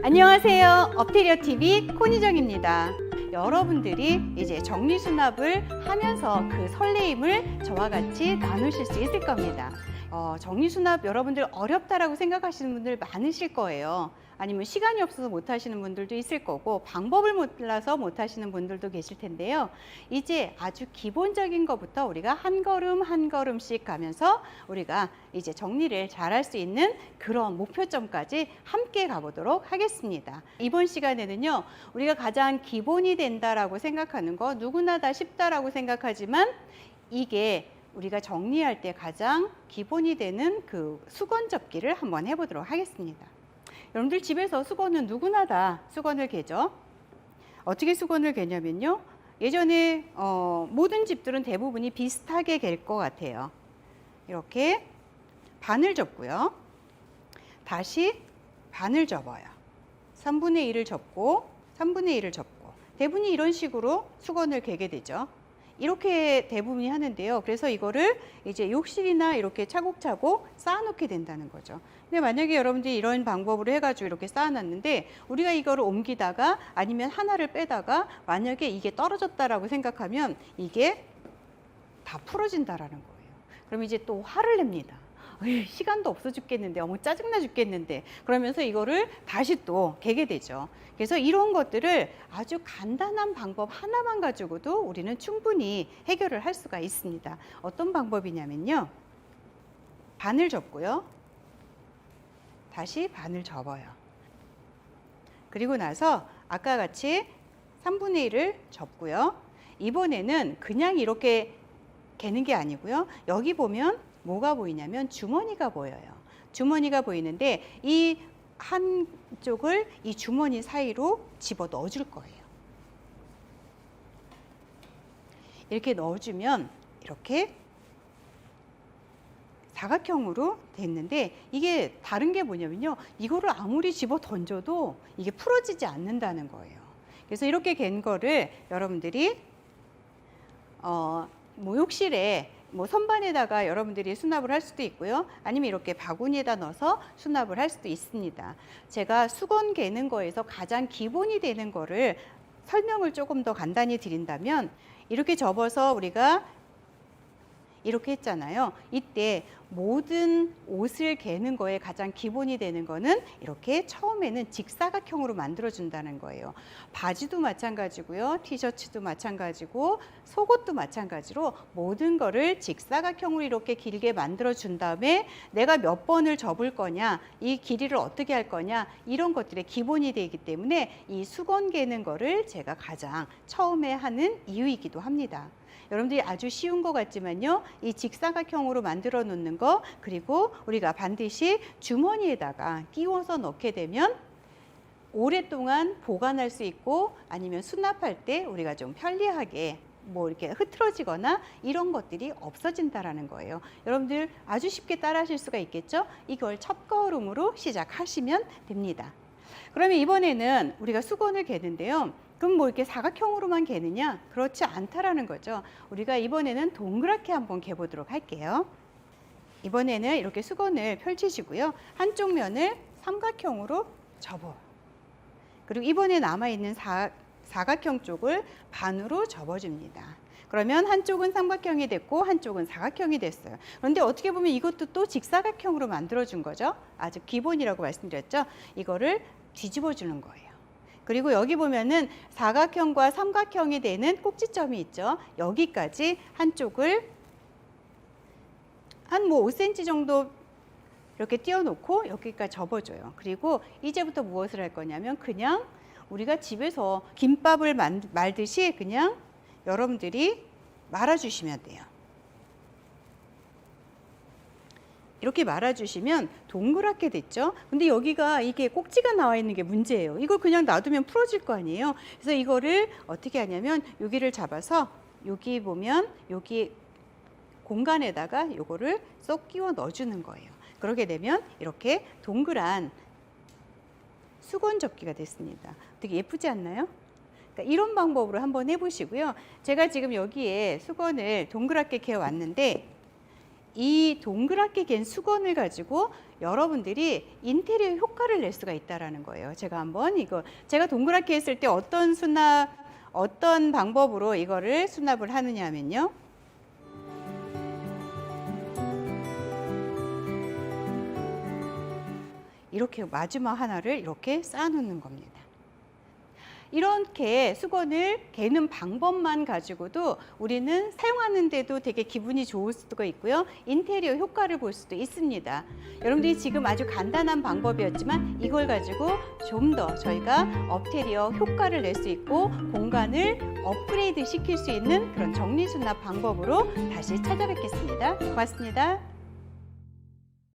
안녕하세요. 업테리어 TV 코니정입니다. 여러분들이 이제 정리수납을 하면서 그 설레임을 저와 같이 나누실 수 있을 겁니다. 정리수납 여러분들 어렵다라고 생각하시는 분들 많으실 거예요. 아니면 시간이 없어서 못 하시는 분들도 있을 거고 방법을 몰라서 못 하시는 분들도 계실 텐데요. 이제 아주 기본적인 것부터 우리가 한 걸음 한 걸음씩 가면서 우리가 이제 정리를 잘할 수 있는 그런 목표점까지 함께 가보도록 하겠습니다. 이번 시간에는요, 우리가 가장 기본이 된다라고 생각하는 거 누구나 다 쉽다라고 생각하지만 이게 우리가 정리할 때 가장 기본이 되는 그 수건 접기를 한번 해보도록 하겠습니다. 여러분들 집에서 수건은 누구나 다 수건을 개죠. 어떻게 수건을 개냐면요. 예전에 모든 집들은 대부분이 비슷하게 갤 것 같아요. 이렇게 반을 접고요. 다시 반을 접어요. 3분의 1을 접고 3분의 1을 접고 대부분이 이런 식으로 수건을 개게 되죠. 이렇게 대부분이 하는데요. 그래서 이거를 이제 욕실이나 이렇게 차곡차곡 쌓아놓게 된다는 거죠. 근데 만약에 여러분들이 이런 방법으로 해가지고 이렇게 쌓아놨는데 우리가 이거를 옮기다가 아니면 하나를 빼다가 만약에 이게 떨어졌다라고 생각하면 이게 다 풀어진다라는 거예요. 그럼 이제 또 화를 냅니다. 시간도 없어 죽겠는데, 어머 짜증나 죽겠는데, 그러면서 이거를 다시 또 개게 되죠. 그래서 이런 것들을 아주 간단한 방법 하나만 가지고도 우리는 충분히 해결을 할 수가 있습니다. 어떤 방법이냐면요. 반을 접고요. 다시 반을 접어요. 그리고 나서 아까 같이 3분의 1을 접고요. 이번에는 그냥 이렇게 개는 게 아니고요. 여기 보면 뭐가 보이냐면 주머니가 보여요. 주머니가 보이는데 이 한쪽을 이 주머니 사이로 집어 넣어줄 거예요. 이렇게 넣어주면 이렇게 사각형으로 됐는데 이게 다른 게 뭐냐면요. 이거를 아무리 집어 던져도 이게 풀어지지 않는다는 거예요. 그래서 이렇게 갠 거를 여러분들이 욕실에 선반에다가 여러분들이 수납을 할 수도 있고요. 아니면 이렇게 바구니에다 넣어서 수납을 할 수도 있습니다. 제가 수건 개는 거에서 가장 기본이 되는 거를 설명을 조금 더 간단히 드린다면 이렇게 접어서 우리가 이렇게 했잖아요. 이때 모든 옷을 개는 거에 가장 기본이 되는 거는 이렇게 처음에는 직사각형으로 만들어준다는 거예요. 바지도 마찬가지고요. 티셔츠도 마찬가지고 속옷도 마찬가지로 모든 거를 직사각형으로 이렇게 길게 만들어준 다음에 내가 몇 번을 접을 거냐, 이 길이를 어떻게 할 거냐, 이런 것들의 기본이 되기 때문에 이 수건 개는 거를 제가 가장 처음에 하는 이유이기도 합니다. 여러분들이 아주 쉬운 것 같지만요. 이 직사각형으로 만들어 놓는 거, 그리고 우리가 반드시 주머니에다가 끼워서 넣게 되면 오랫동안 보관할 수 있고 아니면 수납할 때 우리가 좀 편리하게 이렇게 흐트러지거나 이런 것들이 없어진다라는 거예요. 여러분들 아주 쉽게 따라 하실 수가 있겠죠? 이걸 첫 걸음으로 시작하시면 됩니다. 그러면 이번에는 우리가 수건을 개는데요. 그럼 이렇게 사각형으로만 개느냐? 그렇지 않다라는 거죠. 우리가 이번에는 동그랗게 한번 개보도록 할게요. 이번에는 이렇게 수건을 펼치시고요. 한쪽 면을 삼각형으로 접어. 그리고 이번에 남아있는 사각형 쪽을 반으로 접어줍니다. 그러면 한쪽은 삼각형이 됐고 한쪽은 사각형이 됐어요. 그런데 어떻게 보면 이것도 또 직사각형으로 만들어준 거죠. 아주 기본이라고 말씀드렸죠. 이거를 뒤집어 주는 거예요. 그리고 여기 보면은 사각형과 삼각형이 되는 꼭지점이 있죠. 여기까지 한쪽을 한 5cm 정도 이렇게 띄워놓고 여기까지 접어줘요. 그리고 이제부터 무엇을 할 거냐면 그냥 우리가 집에서 김밥을 말듯이 그냥 여러분들이 말아주시면 돼요. 이렇게 말아주시면 동그랗게 됐죠. 근데 여기가 이게 꼭지가 나와 있는 게 문제예요. 이걸 그냥 놔두면 풀어질 거 아니에요. 그래서 이거를 어떻게 하냐면 여기를 잡아서 여기 보면 여기 공간에다가 이거를 쏙 끼워 넣어주는 거예요. 그러게 되면 이렇게 동그란 수건 접기가 됐습니다. 되게 예쁘지 않나요? 그러니까 이런 방법으로 한번 해보시고요. 제가 지금 여기에 수건을 동그랗게 개어 왔는데 이 동그랗게 갠 수건을 가지고 여러분들이 인테리어 효과를 낼 수가 있다라는 거예요. 제가 한번 제가 동그랗게 했을 때 어떤 방법으로 이거를 수납을 하느냐 하면요. 이렇게 마지막 하나를 이렇게 쌓아놓는 겁니다. 이렇게 수건을 개는 방법만 가지고도 우리는 사용하는데도 되게 기분이 좋을 수도 있고요. 인테리어 효과를 볼 수도 있습니다. 여러분들이 지금 아주 간단한 방법이었지만 이걸 가지고 좀 더 저희가 업테리어 효과를 낼 수 있고 공간을 업그레이드 시킬 수 있는 그런 정리수납 방법으로 다시 찾아뵙겠습니다. 고맙습니다.